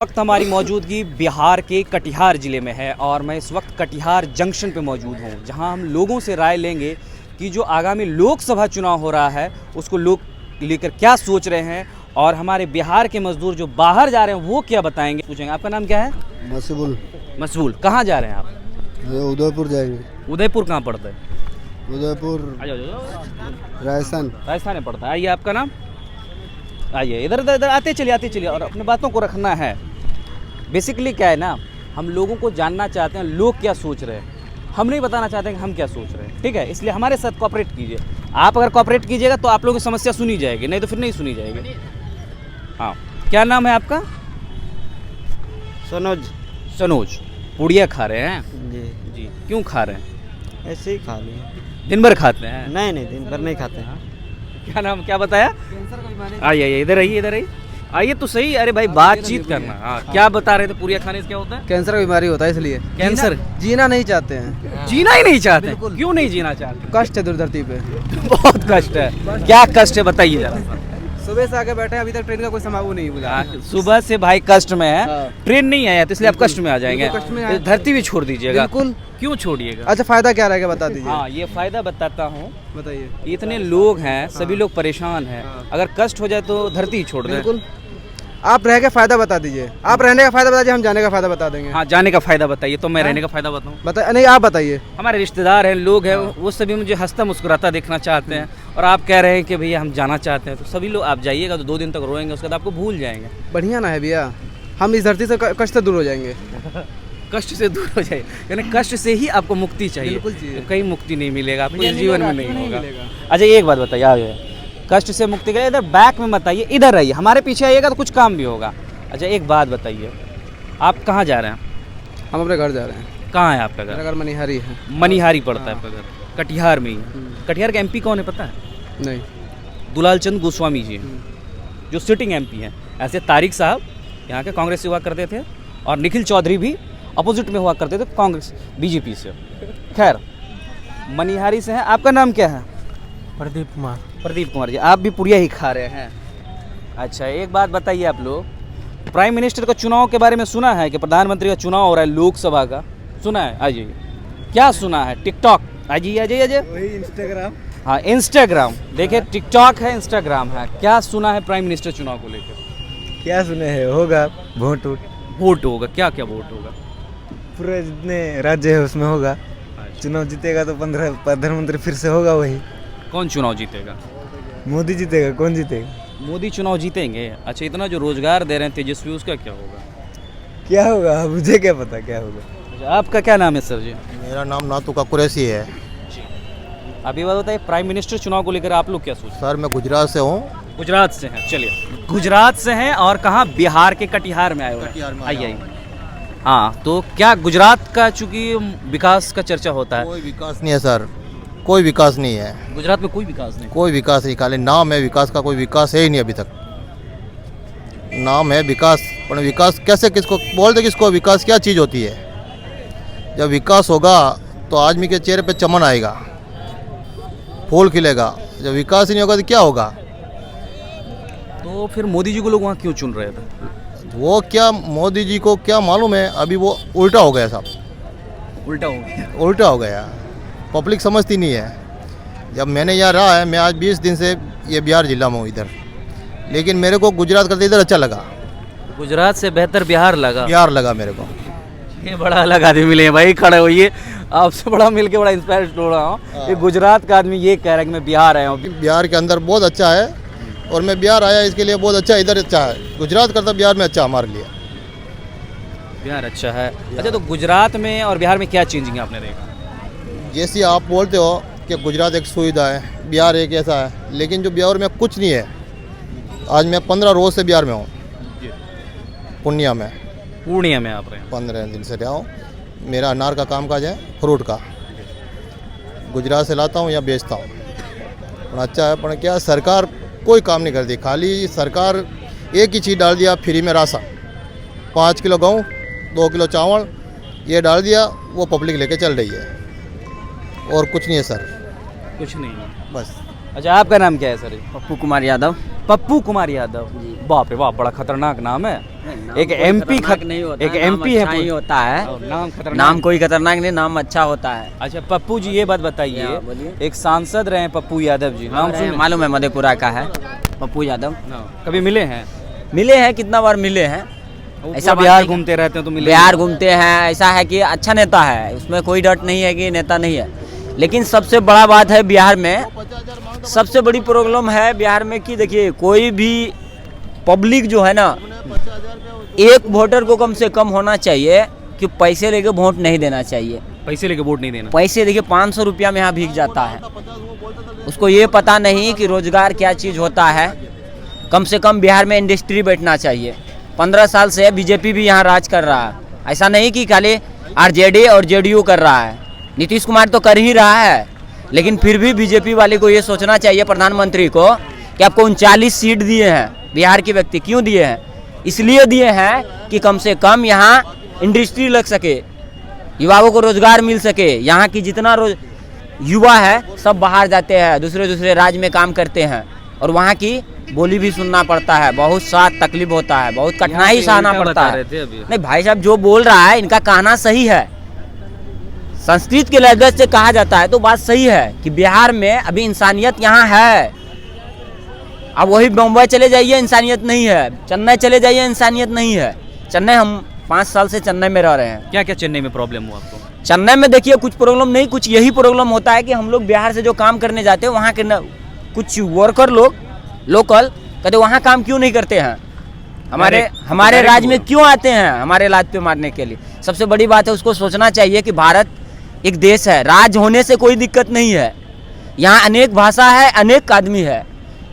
वक्त हमारी मौजूदगी बिहार के कटिहार ज़िले में है और मैं इस वक्त कटिहार जंक्शन पे मौजूद हूँ, जहाँ हम लोगों से राय लेंगे कि जो आगामी लोकसभा चुनाव हो रहा है उसको लोग लेकर क्या सोच रहे हैं और हमारे बिहार के मजदूर जो बाहर जा रहे हैं वो क्या बताएंगे। पूछेंगे आपका नाम क्या है? मकबूल। मकबूल, कहाँ जा रहे हैं आप? उदयपुर जाएंगे। उदयपुर कहाँ पड़ता है? उदयपुर राजस्थान। राजस्थान में पड़ता है। आइए, आपका नाम? आइए, इधर इधर इधर आते चलिए और अपने बातों को रखना है। बेसिकली क्या है ना, हम लोगों को जानना चाहते हैं लोग क्या सोच रहे हैं, हम नहीं बताना चाहते हैं कि हम क्या सोच रहे हैं। ठीक है, इसलिए हमारे साथ कोऑपरेट कीजिए। आप अगर कोऑपरेट कीजिएगा तो आप लोगों की समस्या सुनी जाएगी, नहीं तो फिर नहीं सुनी जाएगी। हाँ, क्या नाम है आपका? सनोज। सनोज। पुड़िया खा रहे हैं जी जी? क्यों खा रहे हैं? ऐसे ही खा लिए। दिन भर खाते हैं? नहीं दिन भर नहीं खाते हैं। क्या नाम, क्या बताया? आइए, इधर आइए, इधर आइए, आइए तो सही। अरे भाई, बातचीत करना। हाँ, क्या बता रहे थे? पुड़िया खाने से क्या होता है? कैंसर का बीमारी होता है, इसलिए कैंसर? जीना नहीं चाहते हैं। जीना ही नहीं चाहते? क्यों नहीं जीना चाहते? कष्ट है धरती पे। बहुत कष्ट है। क्या कष्ट है बताइए जरा। सुबह से आके बैठे, अभी तक ट्रेन का कोई समागम नहीं हुआ। सुबह से भाई कष्ट में है। हाँ। ट्रेन नहीं आया तो इसलिए आप कष्ट में आ जाएंगे। कष्ट में धरती भी छोड़ दीजिएगा। बिल्कुल। क्यों छोड़िएगा? अच्छा, फायदा क्या रहेगा बता दीजिए। हाँ, ये फायदा बताता हूँ। बताइए। इतने लोग हैं, सभी लोग परेशान हैं। अगर कष्ट हो जाए तो धरती ही छोड़ दें। बिल्कुल। आप रह के फायदा बता दीजिए। आप रहने का फायदा बता दीजिए, हम जाने का फायदा बता देंगे। हाँ, जाने का फायदा बताइए तो मैं रहने का फायदा बताऊँ। बता नहीं, आप बताइए। हमारे रिश्तेदार हैं, लोग हैं, वो सभी मुझे हंसता मुस्कुराता देखना चाहते हैं और आप कह रहे हैं कि भैया हम जाना चाहते हैं, तो सभी लोग आप जाइएगा तो 2 दिन तक रोएंगे, उसके बाद आपको भूल जाएंगे। बढ़िया ना है भैया, हम इस धरती से कष्ट से दूर हो जाएंगे। कष्ट से दूर हो जाए, यानी कष्ट से ही आपको मुक्ति चाहिए। बिल्कुल चाहिए। तो कहीं मुक्ति नहीं मिलेगा आपको, इस जीवन में नहीं होगा। मिलेगा। अच्छा, एक बात बताइए, आगे कष्ट से मुक्ति के लिए इधर बैक में बताइए, इधर रहिए, हमारे पीछे आइएगा तो कुछ काम भी होगा। अच्छा, एक बात बताइए, आप कहाँ जा रहे हैं? हम अपने घर जा रहे हैं। कहाँ है आपका घर? मेरा घर मनिहारी है। मनिहारी पड़ता है आपका घर? कटिहार में ही। कटिहार का MP कौन है पता है? नहीं। दुलाल चंद गोस्वामी जी हैं, जो सिटिंग MP हैं। ऐसे तारिक साहब यहाँ के कांग्रेस से हुआ करते थे और निखिल चौधरी भी अपोजिट में हुआ करते थे कांग्रेस BJP से। खैर, मनिहारी से हैं। आपका नाम क्या है? प्रदीप कुमार। प्रदीप कुमार जी, आप भी पुड़िया ही खा रहे हैं? अच्छा, एक बात बताइए, आप लोग प्राइम मिनिस्टर का चुनाव के बारे में सुना है कि प्रधानमंत्री का चुनाव हो रहा है लोकसभा का? सुना है? आ जाइए। क्या सुना है? टिकटॉक। आ जाइए। वही इंस्टाग्राम। हाँ, इंस्टाग्राम। देखिए, टिकटॉक है, इंस्टाग्राम है। क्या सुना है प्राइम मिनिस्टर चुनाव को लेकर? क्या सुने हैं? होगा वोट। वोट होगा? क्या क्या वोट होगा? पूरे जितने राज्य है उसमें होगा। चुनाव जीतेगा तो 15 प्रधानमंत्री फिर से होगा वही। कौन चुनाव जीतेगा? मोदी जीतेगा। कौन जीतेगा? मोदी चुनाव जीतेंगे। अच्छा, इतना जो रोजगार दे रहे हैं तेजस्वी, उसका क्या होगा? क्या होगा मुझे क्या पता क्या होगा। अच्छा, आपका क्या नाम है सर जी? मेरा नाम नातू का कुरैशी है। अभी बात बताइए, प्राइम मिनिस्टर चुनाव को लेकर आप लोग क्या सोचते हैं? सर, मैं गुजरात से हूँ। गुजरात से हैं? चलिए, गुजरात से हैं और कहाँ? बिहार के कटिहार में आए हुए कटिहार में हैं। आया आइए। हाँ, तो क्या गुजरात का चूंकि विकास का चर्चा होता है, कोई विकास नहीं है सर, कोई विकास नहीं है। गुजरात में कोई विकास नहीं? कोई विकास नहीं, खाली नाम है विकास का, कोई विकास है ही नहीं अभी तक। नाम है विकास, पर विकास कैसे, किसको बोलते, किसको विकास क्या चीज़ होती है? जब विकास होगा तो आदमी के चेहरे पे चमन आएगा, फूल खिलेगा। जब विकास ही नहीं होगा तो क्या होगा? तो फिर मोदी जी को लोग वहाँ क्यों चुन रहे थे? वो क्या, मोदी जी को क्या मालूम है? अभी वो उल्टा हो गया साहब, उल्टा हो गया। उल्टा हो गया। पब्लिक समझती नहीं है। जब मैंने यहाँ रहा है, मैं आज 20 दिन से ये बिहार जिला में हूँ इधर, लेकिन मेरे को गुजरात करते इधर अच्छा लगा। गुजरात से बेहतर बिहार लगा? बिहार लगा मेरे को। ये बड़ा अलग आदमी मिले हैं भाई, खड़े होइए। आपसे बड़ा मिलके बड़ा इंस्पायर हो रहा हूँ। ये गुजरात का आदमी ये कह रहा है कि मैं बिहार आया हूँ। बिहार के अंदर बहुत अच्छा है और मैं बिहार आया इसके लिए बहुत अच्छा, इधर अच्छा है। गुजरात करता बिहार में अच्छा हमारे लिए। बिहार अच्छा है। अच्छा, तो गुजरात में और बिहार में क्या चेंजिंग आपने देखा? जैसे आप बोलते हो कि गुजरात एक सुविधा है, बिहार एक ऐसा है, लेकिन जो बिहार में कुछ नहीं है। आज मैं 15 रोज से बिहार में हूँ, पूर्णिया में। पूर्णिया में आप रहे हैं? 15 दिन से रहा हूँ। मेरा अनार का कामकाज है, फ्रूट का। गुजरात से लाता हूँ या बेचता हूँ। पर अच्छा है, पर क्या सरकार कोई काम नहीं करती। खाली सरकार एक ही चीज़ डाल दिया, फ्री में राशन। 5 किलो गेहूँ, 2 किलो चावल, ये डाल दिया, वो पब्लिक लेके चल रही है और कुछ नहीं है सर, कुछ नहीं है बस। अच्छा, आपका नाम क्या है सर? पप्पू कुमार यादव। पप्पू कुमार यादव। बाप रे बाप, बड़ा खतरनाक नाम है। एक एमपी नहीं होता एक है, नाम एमपी है अच्छा ही होता है। नाम खतरनाक। नाम कोई खतरनाक नहीं, नाम अच्छा होता है। अच्छा पप्पू जी ये बात बताइए, क्या बोलिए? एक सांसद रहे हैं पप्पू यादव जी, नाम सुने? मालूम है, मधेपुरा का है पप्पू यादव। कभी मिले हैं? मिले हैं, कितना बार मिले हैं। ऐसा ऐसा बात बिहार नहीं- घूमते रहते हैं तो मिले? बिहार घूमते हैं, ऐसा है कि अच्छा नेता है, उसमें कोई डर नहीं है कि नेता नहीं है। लेकिन सबसे बड़ा बात है बिहार में, सबसे बड़ी प्रॉब्लम है बिहार में कि देखिए कोई भी पब्लिक जो है ना, एक वोटर को कम से कम होना चाहिए कि पैसे लेके वोट नहीं देना चाहिए। पैसे लेके वोट नहीं देना। पैसे देखिए 500 रुपया में यहाँ भीग जाता है। उसको ये पता नहीं कि रोजगार क्या चीज़ होता है। कम से कम बिहार में इंडस्ट्री बैठना चाहिए। 15 साल से बीजेपी भी यहाँ राज कर रहा है, ऐसा नहीं कि खाली आरजेडी और जेडीयू कर रहा है। नीतीश कुमार तो कर ही रहा है, लेकिन फिर भी बीजेपी वाले को ये सोचना चाहिए, प्रधानमंत्री को, कि आपको 39 सीट दिए हैं बिहार के व्यक्ति। क्यों दिए हैं? इसलिए दिए हैं कि कम से कम यहाँ इंडस्ट्री लग सके, युवाओं को रोजगार मिल सके। यहाँ की जितना युवा है सब बाहर जाते हैं, दूसरे राज्य में काम करते हैं, और वहाँ की बोली भी सुनना पड़ता है, बहुत सा तकलीफ होता है, बहुत कठिनाई सहना पड़ता है। नहीं भाई साहब, जो बोल रहा है इनका कहना सही है। संस्कृत के लहजे से कहा जाता है तो बात सही है कि बिहार में अभी इंसानियत यहाँ है। अब वही बम्बई चले जाइए, इंसानियत नहीं है। चेन्नई चले जाइए, इंसानियत नहीं है। चेन्नई, हम 5 साल से चेन्नई में रह रहे हैं। क्या क्या चेन्नई में प्रॉब्लम हुआ आपको? चेन्नई में देखिए कुछ प्रॉब्लम नहीं, कुछ यही प्रॉब्लम होता है कि हम लोग बिहार से जो काम करने जाते हैं, वहाँ के कुछ वर्कर लोग लोकल कहते वहाँ काम क्यों नहीं करते हैं, हमारे राज्य में क्यों आते हैं हमारे लात पे मारने के लिए। सबसे बड़ी बात है, उसको सोचना चाहिए कि भारत एक देश है, राज्य होने से कोई दिक्कत नहीं है। यहाँ अनेक भाषा है, अनेक आदमी है,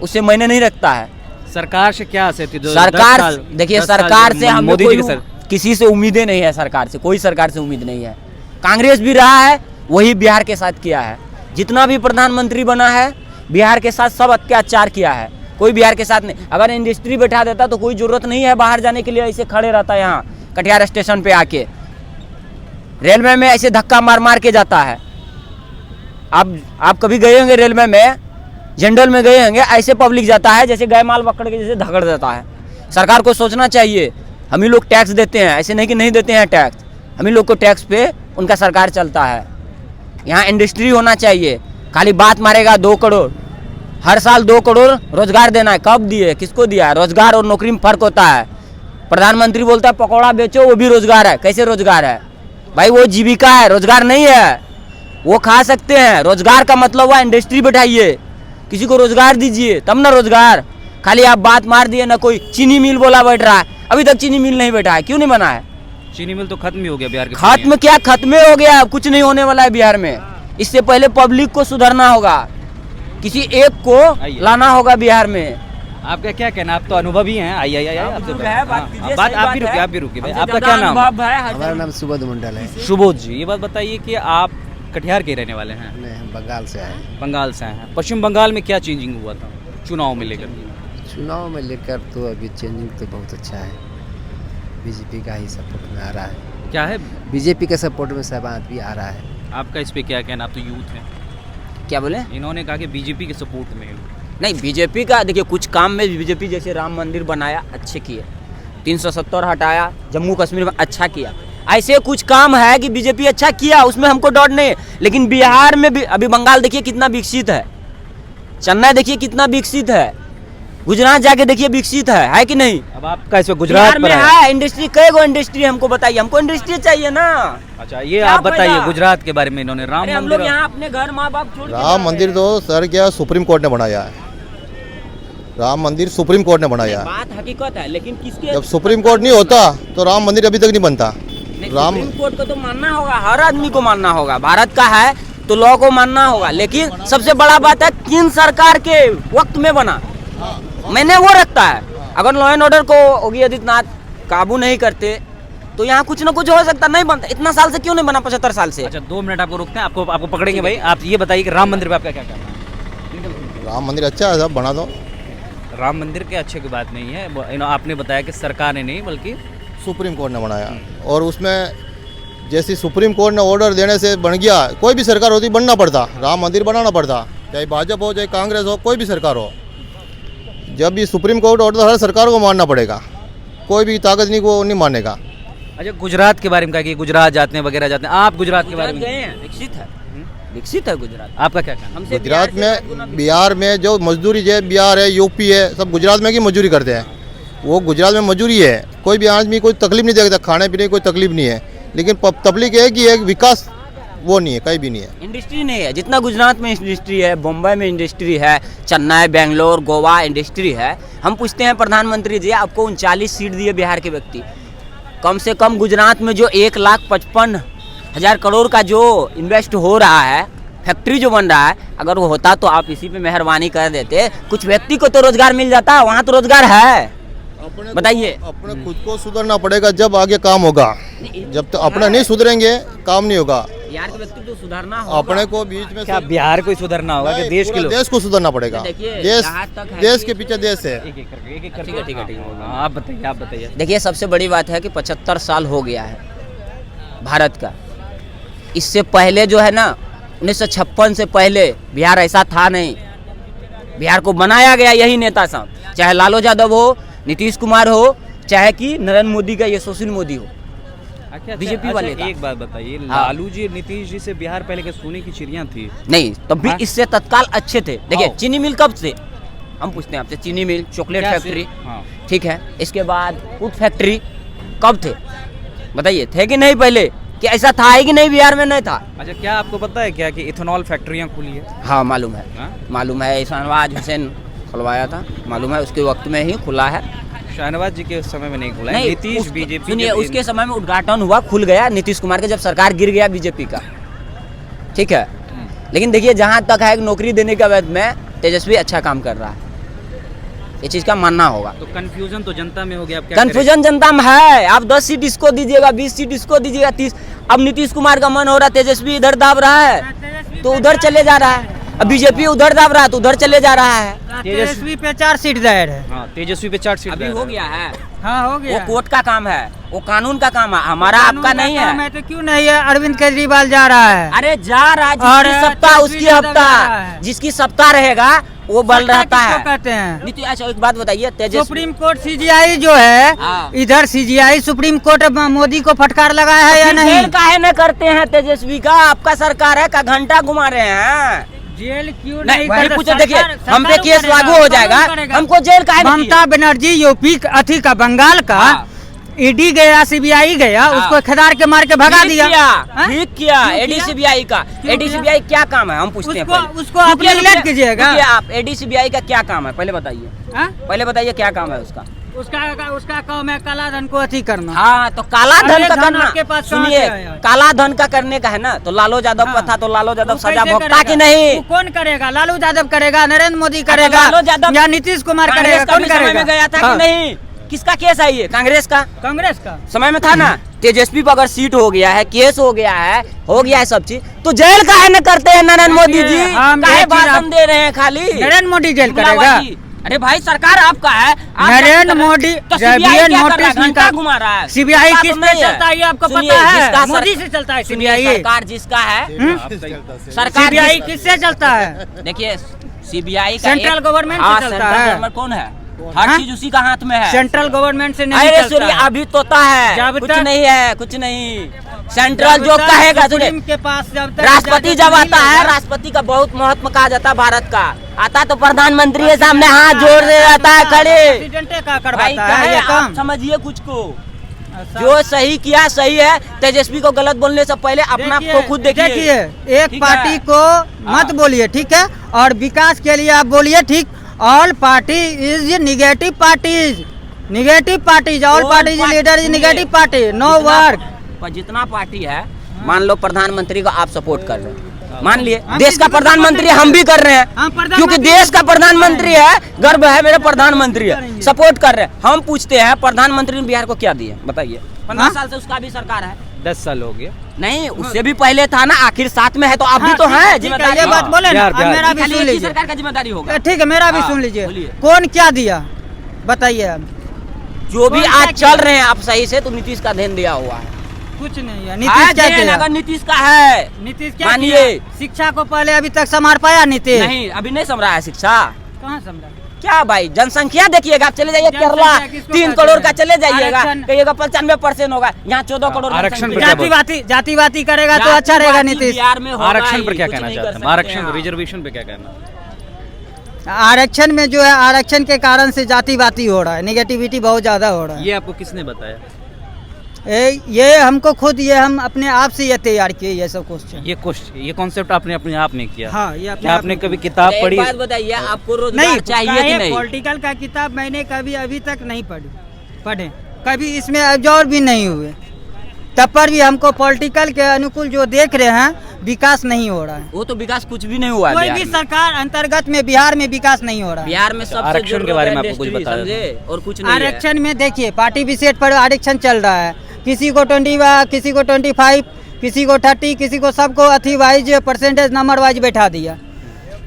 उससे मायने नहीं रखता है। सरकार से क्या आशा थी? सरकार देखिए, सरकार से हम मोदी जी के किसी से उम्मीदें नहीं है। सरकार से कोई सरकार से उम्मीद नहीं है। कांग्रेस भी रहा है, वही बिहार के साथ किया है। जितना भी प्रधानमंत्री बना है बिहार के साथ सब अत्याचार किया है, कोई बिहार के साथ नहीं। अगर इंडस्ट्री बैठा देता तो कोई जरूरत नहीं है बाहर जाने के लिए, ऐसे खड़े रहता है यहाँ कटिहार स्टेशन पे आके। रेलवे में ऐसे धक्का मार मार के जाता है। आप कभी गए होंगे रेलवे में, जनरल में गए होंगे, ऐसे पब्लिक जाता है जैसे गाय माल पकड़ के जैसे धकड़ देता है। सरकार को सोचना चाहिए, हम ही लोग टैक्स देते हैं, ऐसे नहीं कि नहीं देते हैं टैक्स, हम ही लोग को टैक्स पे उनका सरकार चलता है। यहाँ इंडस्ट्री होना चाहिए। खाली बात मारेगा 2 करोड़, हर साल 2 करोड़ रोजगार देना है, कब दिए, किसको दिया? रोजगार और नौकरी में फर्क होता है। प्रधानमंत्री बोलता है पकौड़ा बेचो, वो भी रोजगार है। कैसे रोजगार है भाई? वो जीविका है, रोजगार नहीं है। वो खा सकते हैं। रोजगार का मतलब हुआ इंडस्ट्री बैठाइए, किसी को रोजगार दीजिए, तब ना रोजगार। खाली आप बात मार दिए ना। कोई चीनी मिल बोला बैठ रहा है, अभी तक चीनी मिल नहीं बैठा है। क्यों नहीं बना है? चीनी मिल तो खत्म ही हो गया बिहार के। खत्म क्या, खत्म हो गया, कुछ नहीं होने वाला है बिहार में। इससे पहले पब्लिक को सुधरना होगा, किसी एक को लाना होगा बिहार में। आपका क्या कहना? आप तो अनुभवी हैं। आइए आपसे बात आप भी रुकिए भाई। आपका क्या नाम? हमारा नाम सुबोध मंडल है। सुबोध जी, ये बात बताइए कि आप कटिहार के रहने वाले हैं? नहीं, हम बंगाल से आए। बंगाल से आए हैं। पश्चिम बंगाल में क्या चेंजिंग हुआ था चुनाव में लेकर? चुनाव में लेकर तो अभी चेंजिंग तो बहुत अच्छा है। बीजेपी का ही सपोर्ट में आ रहा है। क्या है? बीजेपी के सपोर्ट में सब आदमी आ रहा है। आपका इस पे क्या कहना? आप तो यूथ हैं। क्या बोले? इन्होंने कहा कि बीजेपी के सपोर्ट में। नहीं, बीजेपी का देखिए कुछ काम में बीजेपी जैसे राम मंदिर बनाया, अच्छे किए। 370 हटाया, जम्मू कश्मीर में अच्छा किया। ऐसे कुछ काम है कि बीजेपी अच्छा किया, उसमें हमको डाउट नहीं है। लेकिन बिहार में भी अभी बंगाल देखिए कितना विकसित है, चेन्नई देखिए कितना विकसित है, गुजरात जाके देखिए विकसित है कि नहीं? अब आपका इस पे गुजरात में है इंडस्ट्री, कई गो इंडस्ट्री हमको बताइए। हमको इंडस्ट्री चाहिए ना। अच्छा, ये आप बताइए गुजरात के बारे में। इन्होंने राम हम लोग यहाँ अपने घर माँ बाप छोड़ राम मंदिर तो सर क्या सुप्रीम कोर्ट ने बनाया है। राम मंदिर सुप्रीम कोर्ट ने बनाया है। बात हकीकत है, लेकिन किसके? जब सुप्रीम कोर्ट नहीं होता तो राम मंदिर अभी तक नहीं बनता। राम सुप्रीम कोर्ट को तो मानना होगा, हर आदमी को मानना होगा। भारत का है तो लॉ को मानना होगा। लेकिन सबसे बड़ा बात है किन सरकार के वक्त में बना, मैंने वो रखता है। अगर लॉ एंड ऑर्डर को योगी आदित्यनाथ काबू नहीं करते तो यहाँ कुछ ना कुछ हो सकता, नहीं बनता। इतना साल से क्यों नहीं बना? 75 साल से। अच्छा, 2 मिनट आपको रुकते हैं, आपको पकड़ेंगे भाई। आप ये बताइए कि राम मंदिर पे आपका क्या कहना है? राम मंदिर अच्छा है, सब बना दो। राम मंदिर के अच्छे की बात नहीं है, आपने बताया कि सरकार ने नहीं बल्कि सुप्रीम कोर्ट ने बनाया। और उसमें जैसे सुप्रीम कोर्ट ने ऑर्डर देने से बन गया, कोई भी सरकार होती बनना पड़ता, राम मंदिर बनाना पड़ता, चाहे भाजपा हो चाहे कांग्रेस हो, कोई भी सरकार हो। जब भी सुप्रीम कोर्ट ऑर्डर हर सरकार को मानना पड़ेगा। कोई भी ताकत नहीं को नहीं मानेगा। अच्छा, गुजरात के बारे में कहा कि गुजरात जाते हैं वगैरह जाते हैं, आप गुजरात के बारे में गए हैं, विकसित है गुजरात। आपका क्या कहना? हमसे गुजरात बिहार से में, बिहार में जो मजदूरी है, बिहार है, यूपी है, सब गुजरात में की मजदूरी करते हैं। वो गुजरात में मजदूरी है, कोई भी आदमी कोई तकलीफ नहीं देता, खाने पीने की कोई तकलीफ नहीं है, लेकिन तकलीफ है कि एक विकास वो नहीं है, कहीं भी नहीं है। इंडस्ट्री नहीं है। जितना गुजरात में इंडस्ट्री है, बम्बई में इंडस्ट्री है, चेन्नई, बेंगलोर, गोवा इंडस्ट्री है। हम पूछते हैं प्रधानमंत्री जी, आपको 39 सीट दिए बिहार के व्यक्ति, कम से कम गुजरात में जो 1,55,000 करोड़ का जो इन्वेस्ट हो रहा है, फैक्ट्री जो बन रहा है, अगर वो होता तो आप इसी पे मेहरबानी कर देते, कुछ व्यक्ति को तो रोजगार मिल जाता। वहाँ तो रोजगार है। बताइए। अपने खुद को सुधरना पड़ेगा, जब आगे काम होगा। जब तक अपना नहीं सुधरेंगे काम नहीं होगा। बिहार के व्यक्ति को सुधारना होगा। अपने को बीच में क्या बिहार को ही सुधरना होगा कि देश के लोग? देश को सुधरना पड़ेगा। देखिए, देश जहाँ तक है देश कि- के पीछे देश है। एक एक करके ठीक है। हाँ, आप बताइए, आप बताइए। देखिए, सबसे बड़ी बात है कि 75 साल हो गया है भारत का। इससे पहले जो है ना, 1956 से पहले बिहार ऐसा था नहीं। बिहार को बनाया गया यही नेता साहब, चाहे लालू यादव हो, नीतीश कुमार हो, चाहे कि नरेंद्र मोदी का ये सुशील मोदी हो। बीजेपी वाले का। एक बात बताइए, हाँ। लालू जी, नीतीश जी से बिहार पहले के सोने की चिड़िया थी। नहीं, तब भी हाँ? इससे तत्काल अच्छे थे। देखिए, आओ। चीनी मिल कब से, हम पूछते हैं आपसे, चीनी मिल, चॉकलेट क्या फैक्ट्री, हाँ। ठीक है, इसके बाद फूड फैक्ट्री कब थे? बताइए, थे कि नहीं पहले? कि ऐसा था ही कि नहीं बिहार में नहीं था? अच्छा, क्या आपको पता है क्या कि इथेनॉल फैक्ट्रियाँ खुली है? हाँ, मालूम है। हाँ? मालूम है, शहनवाज हुसैन खुलवाया था, मालूम है, उसके वक्त में ही खुला है। शाहनवाज जी के समय में नहीं खुला है, नहीं, नीतीश बीजेपी। सुनिए, उसके समय में उद्घाटन हुआ, खुल गया नीतीश कुमार के, जब सरकार गिर गया बीजेपी का, ठीक है। लेकिन देखिए, जहाँ तक है नौकरी देने के बाद में तेजस्वी अच्छा काम कर रहा है, ये चीज़ का मानना होगा। तो कंफ्यूजन तो जनता में हो गया। अब क्या कंफ्यूजन जनता में है। आप 10 सीट इसको दीजिएगा, 20 सीट इसको दीजिएगा, 30। अब नीतीश कुमार का मन हो रहा है, तेजस्वी इधर दाब रहा है तो उधर चले जा रहा है, अब बीजेपी उधर दाब रहा है तो उधर चले जा रहा है। तेजस्वी पे 4 सीट दायर है। हाँ, तेजस्वी पे 4 सीट अभी हो गया है, हाँ, हो वो गया। कोर्ट का काम है, वो कानून का काम है, हमारा कानून आपका का नहीं काम है। तो क्यों नहीं है? अरविंद केजरीवाल जा रहा है। अरे जा रहा है, और जिसकी सप्ताह तेजस्वी उसकी यादव हफ्ता, जा रहा है। जिसकी सप्ताह रहेगा वो बल सत्ता रहता किसको है। कहते हैं? नीति, अच्छा एक बात बताइए, तेजस्वी सुप्रीम कोर्ट सीजीआई जो है, हाँ। इधर सीजीआई सुप्रीम कोर्ट मोदी को फटकार लगाया है या नहीं? जेल काहे न करते हैं तेजस्वी का? आपका सरकार है का घंटा घुमा रहे हैं? जेल क्यों नहीं, नहीं वही करता? पूछो। देखिए, सरकार- हम पे सरकार केस करेगा, लागू हो कानून जाएगा, करेगा। हमको जेल काहे नहीं ममता बनर्जी यूपी अथी का बंगाल का हाँ। ईडी गया, सीबीआई गया, हाँ। उसको खदार के मार के भगा ठीक दिया। किया, हाँ? ठीक किया। क्यों किया? एडीसीबीआई का, क्यों एडीसीबीआई क्या काम है हम पूछते हैं उसको- पहले। उसको आप रुकिए, neglect रुकिए, कीजिएगा। रुकिए, आप एडीसीबीआई का क्या काम है पहले बताइए, हाँ? पहले बताइए क्या काम है उसका। उसका काम है काला धन को अथी करना। हाँ, तो काला धन अरे का धन करना, आपके पास कहाँ सुनिए, से आया? काला धन का करने का है ना, तो लालू यादव का हाँ। था, तो लालू यादव वो सजा कैसे भोगता करेगा? कि नहीं? वो कौन करेगा? लालू यादव करेगा, नरेंद्र मोदी करेगा, लालू यादव या नीतीश कुमार कांग्रेस करेगा? का कौन भी समय करेगा? में गया था हाँ। कि नहीं? किसका केस है ये? कांग्रेस का कांग्रेस का समय में था ना। तेजस्वी पर अगर सीट हो गया है, केस हो गया है सब चीज, तो जेल काहे न करते हैं नरेंद्र मोदी जी? हम काहे एक चीज भाषण आप- दे रहे हैं खाली? नरेंद्र मोदी जेल करेगा। जुमलाबाजी। अरे भाई, सरकार आपका है, आप नरेंद्र तो मोदी CBI क्या कर रहा है? नोटिस घंटा घुमा रहा है। सीबीआई पता किस तो पे नहीं चलता है ये आपको सुनिए, पता है? जिसका मोदी से चलता है सुनिए, सीबीआई। सरकार जिसका है, सरकार सीबीआई किससे चलता है? देखिए, सीबीआई का सेंट्रल गवर्नमेंट से हाँ, चलता सेंट्रल है। गवर्नमेंट कौन है? हर हाँ? चीज उसी का हाथ में है। सेंट्रल गवर्नमेंट से नहीं अरे चलता सूर्य, है। अभी तोता है, जब कुछ तक- नहीं है, कुछ नहीं। सेंट्रल जब जो तक कहेगा, सुप्रीम सुनिए, के पास जब तक राष्ट्रपति इजाजत जब नहीं आता है, लेगा- राष्ट्रपति का बहुत महत्व कहा जाता है भारत का। आता तो प्रधानमंत्री के सामने हाथ जोड़ दे जाता है खड़े। प्रेसिडेंटे का भाई करवाता क्या है है, ये आप काम। समझिए कुछ को। जो सही किया सही है। तेजस्वी को गलत बोलने से पहले अपना आप को खुद देखिए। एक ठीक पार्टी है? को मत बोलिए, ठीक है, और विकास के लिए आप बोलिए, ठीक। All party is negative parties, negative parties, all All parties party- leader is सुनिए, निगेटिव पार्टी, नो जितना- वर्क। पर जितना पार्टी है, मान लो प्रधानमंत्री को आप सपोर्ट कर रहे हैं, मान लिए हम देश किसी का को प्रधानमंत्री support हम भी कर रहे हम हैं, प्रधानमंत्री क्योंकि देश का प्रधानमंत्री है, गर्व है मेरे प्रधानमंत्री है, सपोर्ट कर रहे हैं। हम पूछते हैं प्रधानमंत्री ने बिहार को क्या दिया बताइए? 15 साल से उसका भी सरकार है। 10 साल हो गए। नहीं, उससे भी पहले था ना, आखिर साथ में है तो आप भी हाँ, तो ठीक हैं ठीक जिम्मेदारी। ये बात हाँ, बोले ना, बिहार, अब बिहार। मेरा भी खाली सुन एक ही लीजिए। सरकार का जिम्मेदारी होगा। ठीक है, मेरा भी हाँ, सुन लीजिए। बोलिए। कौन क्या दिया बताइए अब। जो भी कौन आज क्या चल किया? रहे हैं आप सही से, तो नीतीश का ध्यान दिया हुआ है। कुछ नहीं है। है नीतीश क्या देन, किया? अगर नीतीश का है, नीतीश क्या मानिए। किया? शिक्षा को पहले अभी तक संभाल पाया नीतीश? नहीं अभी नहीं संभरा है शिक्षा। कहाँ संभाला? क्या भाई जनसंख्या देखिएगा, आप चले जाइए केरला 3 करोड़ का, चले जाइएगा कहिएगा 95% होगा, यहाँ 14 करोड़ आरक्षण पर क्या बोल- जातिवादी करेगा तो अच्छा रहेगा नीतीश। बिहार में होगा आरक्षण पर ही, क्या कुछ कहना नहीं चाहते कर हैं? सकते आरक्षण हैं। रिजर्वेशन पे क्या कहना? आरक्षण में जो है, आरक्षण के कारण से जातिवादी हो रहा है, नेगेटिविटी बहुत ज्यादा हो रहा है। ये आपको किसने बताया? ये हमको खुद, ये हम अपने आप से ये तैयार किए ये सब क्वेश्चन। ये कॉन्सेप्ट आपने अपने आप नहीं किया? हाँ, ये अपने क्या आप आपने ने कभी किताब एक पढ़ी? बात बताइए, आपको रोजगार नहीं चाहिए कि नहीं? पॉलिटिकल का किताब मैंने कभी अभी तक नहीं पढ़े कभी इसमें अब्जॉर्व भी नहीं हुए, तब पर भी हमको पॉलिटिकल के अनुकूल जो देख रहे हैं विकास नहीं हो रहा है। वो तो विकास कुछ भी नहीं हुआ है कोई बिहार भी में। सरकार अंतर्गत में बिहार में विकास नहीं हो रहा है। बिहार में सबसे आरक्षण के बारे में आपको कुछ बता देता समझे, और कुछ नहीं है। आरक्षण में देखिए पार्टी विशेष पर आरक्षण चल रहा है, किसी को 20, किसी को 25, किसी को 30, किसी को सबको अथी वाइज परसेंटेज नंबर वाइज बैठा दिया।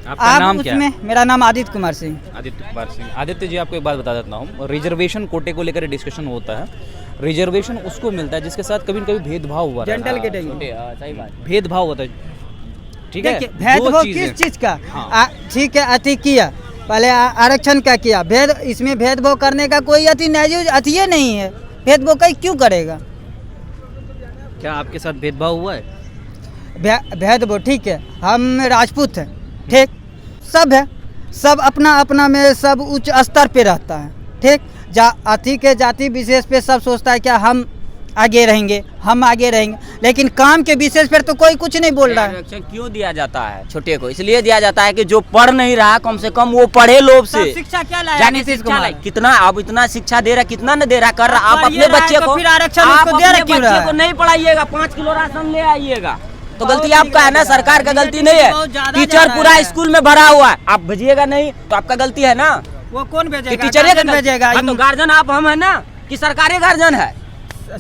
आपका आप नाम क्या है? उसमें, मेरा नाम आदित्य कुमार सिंह। आदित्य कुमार सिंह। आदित्य जी, आपको एक बात बता देता हूँ, रिजर्वेशन कोटे को लेकर डिस्कशन होता है। रिजर्वेशन उसको मिलता है जिसके साथ कभी न कभी भेदभाव हुआ रहता है। जनरल कैटेगरी छोटे, हाँ, सही बात। भेदभाव होता है, ठीक है? देखिए दो भेदभाव चीज़ें। किस चीज का? हाँ। ठीक है, अति किया पहले आरक्षण का किया, इसमें भेदभाव करने का कोई अति नहीं है, भेदभाव कहीं क्यों करेगा? क्या आपके साथ भेदभाव हुआ है? भेदभाव ठीक है, हम राजपूत हैं, ठीक, सब है, सब अपना अपना में सब उच्च स्तर पे रहता है, ठीक। अति के जाति विशेष पे सब सोचता है क्या हम आगे रहेंगे, हम आगे रहेंगे, लेकिन काम के विशेष पर तो कोई कुछ नहीं बोल रहा है। आरक्षण क्यों दिया जाता है छोटे को? इसलिए दिया जाता है कि जो पढ़ नहीं रहा कम से कम वो पढ़े लोभ से। सब शिक्षा क्या लाया जाने नीतीश शिक्षा कुमार? लाए। कितना आप इतना शिक्षा दे रहा, कितना न दे रहा, कर रहा। आप पर ये अपने रहा है बच्चे तो को, फिर आरक्षण आप उसको दे रहा अपने क्यों रहा बच्चे है? को नहीं पढ़ाइएगा, 5 किलो राशन ले आइएगा, तो बहुत गलती आपका है ना, निगरानी सरकार का निगरानी गलती नहीं है। बहुत ज्यादा टीचर जा रहा पूरा है। स्कूल में भरा हुआ है, आप भेजिएगा नहीं तो आपका गलती है ना। वो कौन कि भेजेगा? टीचर गार्जियन भेजेगा। हाँ, तो गार्जियन आप हम है ना, कि सरकारी गार्जियन है?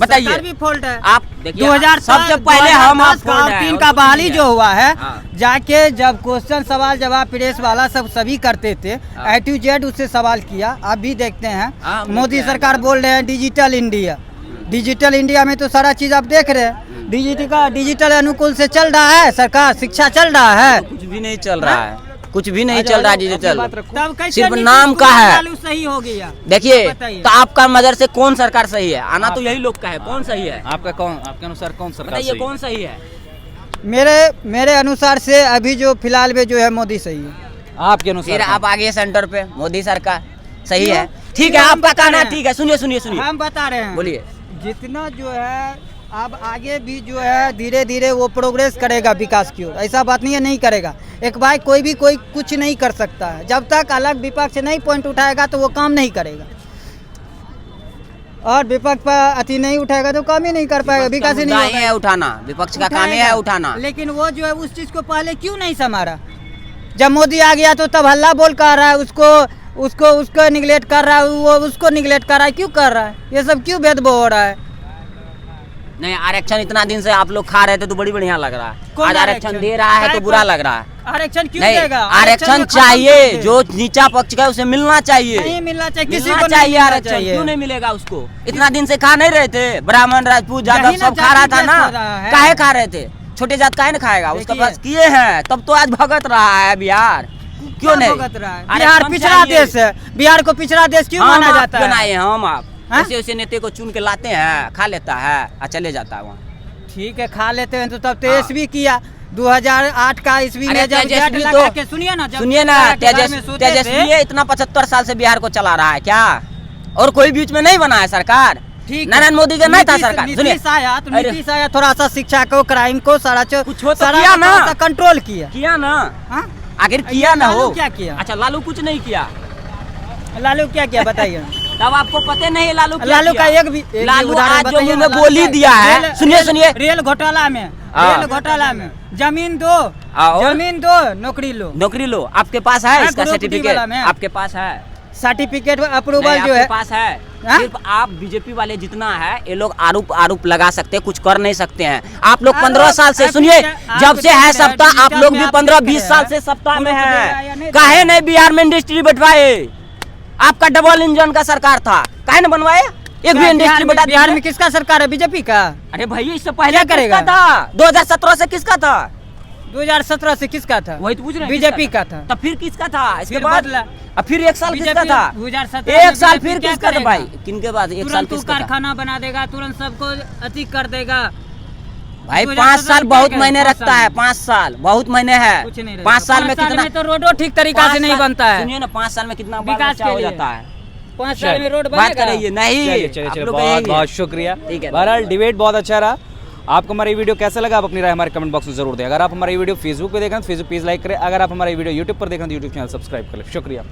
बताइए। सरकार भी फॉल्ट है। आप देखिए, 2000 सबसे पहले हम आप 2010 fault है, 3 और का कुछ बहाली नहीं है। जो हुआ है, हाँ। जाके जब क्वेश्चन सवाल जवाब प्रेस वाला सब सभी करते थे, हाँ। A to Z उससे सवाल किया। आप भी देखते हैं हाँ, हमने मोदी किया है। सरकार बोल रहे हैं डिजिटल इंडिया, डिजिटल इंडिया में तो सारा चीज आप देख रहे हैं, डिजिटल अनुकूल से चल रहा है, सरकार शिक्षा चल रहा है, कुछ भी नहीं चल रहा है, कुछ भी नहीं चल रहा है डिजिटल। तब कैसे सिर्फ नीतीश नाम का कुमार है। लालू सही हो गया? देखिए, बताइए। तो आपका नजर से कौन सरकार सही है? आना तो यही लोग का है, कौन सही है आपके अनुसार कौन सरकार बताइए, सही है? कौन सही है? मेरे अनुसार से अभी जो फिलहाल में जो है मोदी सही है। आपके अनुसार फिर कौन? आप आगे सेंटर पे मोदी सरकार सही क्यों? है, ठीक है, क्यों हम आपका बता कहना रहे हैं? ठीक है। सुनिए सुनिए सुनिए, हम बता रहे हैं, बोलिए। जितना जो है अब आगे भी जो है धीरे धीरे वो प्रोग्रेस करेगा विकास की ओर, ऐसा बात नहीं है नहीं करेगा। एक भाई कोई कुछ नहीं कर सकता है, जब तक अलग विपक्ष नहीं पॉइंट उठाएगा तो वो काम नहीं करेगा, और विपक्ष पर अति नहीं उठाएगा तो काम ही नहीं कर पाएगा, विकास ही नहीं मुद्दा ही होगा। है उठाना, विपक्ष का काम ही है उठाना। लेकिन वो जो है उस चीज को पहले क्यों नहीं संभाला? जब मोदी आ गया तो तब हल्ला बोल कर रहा है, उसको निगलेक्ट कर रहा है, वो उसको निगलेक्ट कर रहा है, क्यों कर रहा है? ये सब क्यों भेदभाव हो रहा है? नहीं, आरक्षण इतना दिन से आप लोग खा रहे थे तो बड़ी बढ़िया लग रहा है, कौन आज आरक्षण दे रहा है तो बुरा लग रहा है। आरक्षण क्यों नहीं, देगा? आरक्षण में खत्म चाहिए, कर दे। जो नीचा पक्ष का है उसे मिलना चाहिए, नहीं मिलना चाहिए, किसी मिलना को नहीं चाहिए मिलना आरक्षण। चाहिए। क्यों नहीं मिलेगा उसको? इतना दिन से खा नहीं रहे थे, ब्राह्मण राजपूत जाटव यही ना सब खा रहा था जाति ना, देश हो रहा है। काहे खा रहे थे? छोटे जात काहे ना खाएगा? उसके देखिए। पास किए हैं तब तो आज भगत रहा है बिहार, क्यों नहीं? भुगत रहा है? आरक्षण बिहार पिछड़ा चाहिए। देश है, बिहार को पिछड़ा देश क्यों हम माना आप जाता है? बनाए हैं, हम आप हाँ? ऐसे ऐसे नेता को चुन के लाते हैं, खा लेता है और चले जाता है वहाँ। ठीक है, खा लेते हैं तो तब तेजस्वी किया 2008 का ईस्वी अरे में जब तेजस्वी गेट तो- लगा के सुनिए ना, जब सुनिए ना, गेट लगा के घर में सोते तेजस्वी थे, इतना 75 साल से बिहार को चला रहा है क्या? और कोई बीच में नहीं बना है सरकार? ठीक है। नरेंद्र मोदी का नहीं था नीतीश- सरकार? सुनिए, नीतीश आया तो अरे, नीतीश आया, थोड़ा सा शिक्षा को, क्राइम को, कुछ हो तो किया ना। कंट्रोल किया। किया ना, हाँ? आखिर किया ना लालू हो? क्या किया? अच्छा, लालू कुछ नहीं किया, लालू क्या किया बताइए? तब आपको पता नहीं लालू क्या लालू किया? का एक भी लालू उदाहरण आज जो बताइए मुंह ना, में बोली लालू दिया है, रेल- सुनिए रेल- सुनिए, रेल घोटाला में, हाँ। रेल घोटाला में जमीन दो, और? जमीन दो, नौकरी लो, नौकरी लो, आपके पास है हाँ, इसका ग्रुप डी सर्टिफिकेट? वाला में। आपके पास है? सर्टिफिकेट नहीं, अप्रूवल जो आपके है, पास है? हाँ? सिर्फ आप बीजेपी वाले जितना है ये लोग आरोप लगा सकते हैं, कुछ कर नहीं सकते हैं। आप लोग 15 साल से, आप सुनिए, आप जब से है देख रहे हैं, सप्ताह, आप डिजिटल लोग में भी आप 15-20 देख साल रहे से सप्ताह हैं। में ग्रुप दे रहा है, या नहीं काहे दे नहीं बिहार में इंडस्ट्री बैठवाए? आपका डबल इंजन का सरकार था, काहे न बनवाए? एक भी इंडस्ट्री बैठा बिहार में दीजिए। किसका सरकार है? बीजेपी का। अरे भाई, इससे पहले क्या करेगा? किसका था? 2017 से किसका था? 2017 से किसका था? वही तो पूछ रहे हैं, बीजेपी किसका का था। तब फिर किसका था इसके फिर बाद? बदला। अब फिर एक साल किसका बीजेपी था? 2017 एक साल बीजेपी फिर क्या किसका था करेगा? भाई? किनके बाद एक साल तुरंत किसका था? कारखाना बना देगा, तुरंत सबको अति कर देगा। भाई 2017 5 साल क्या बहुत करेगा? महीने 5 रखता है, 5 साल बहुत महीने है। कुछ नहीं 5 साल में कितना तो रोडो ठीक तरीका से नहीं बनता है। सुनिए ना, 5 साल में कितना बाल विकास बच्चा के हो लिए। जाता है। 5 साल में रोड बात बनेगा। करिए नहीं। चलिए चलिए आप चलिए, लोग का बहुत यही है। बहुत शुक्रिया। ठीक है। बहरहाल डिबेट बहुत अच्छा रहा। आपको हमारा ये वीडियो कैसा लगा, आप अपनी राय हमारे कमेंट बॉक्स में जरूर दें। अगर आप हमारा ये वीडियो फेसबुक पे देख रहे हैं तो फेसबुक पेज लाइक करें, अगर आप हमारा ये वीडियो यूट्यूब पर देख रहे हैं तो यूट्यूब चैनल सब्सक्राइब करें। शुक्रिया।